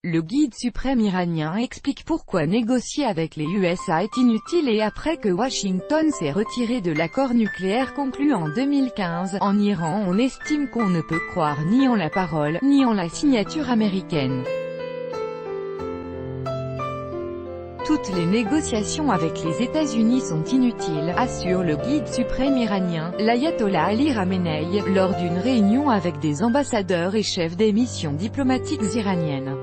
Le guide suprême iranien explique pourquoi négocier avec les USA est inutile et après que Washington s'est retiré de l'accord nucléaire conclu en 2015, en Iran on estime qu'on ne peut croire ni en la parole, ni en la signature américaine. Toutes les négociations avec les États-Unis sont inutiles, assure le guide suprême iranien, l'ayatollah Ali Khamenei, lors d'une réunion avec des ambassadeurs et chefs des missions diplomatiques iraniennes.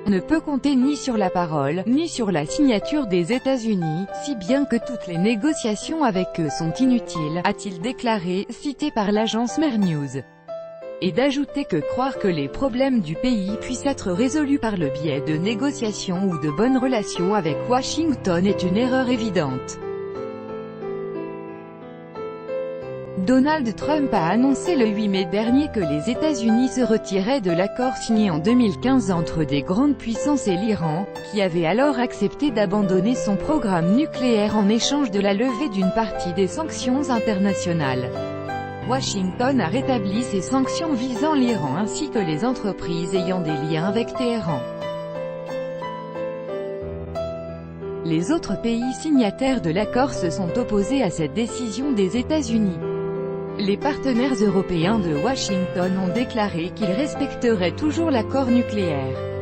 Ne peut compter ni sur la parole, ni sur la signature des États-Unis, si bien que toutes les négociations avec eux sont inutiles, a-t-il déclaré, cité par l'agence Mer News. Et d'ajouter que croire que les problèmes du pays puissent être résolus par le biais de négociations ou de bonnes relations avec Washington est une erreur évidente. Donald Trump a annoncé le 8 mai dernier que les États-Unis se retiraient de l'accord signé en 2015 entre des grandes puissances et l'Iran, qui avait alors accepté d'abandonner son programme nucléaire en échange de la levée d'une partie des sanctions internationales. Washington a rétabli ses sanctions visant l'Iran ainsi que les entreprises ayant des liens avec Téhéran. Les autres pays signataires de l'accord se sont opposés à cette décision des États-Unis. Les partenaires européens de Washington ont déclaré qu'ils respecteraient toujours l'accord nucléaire.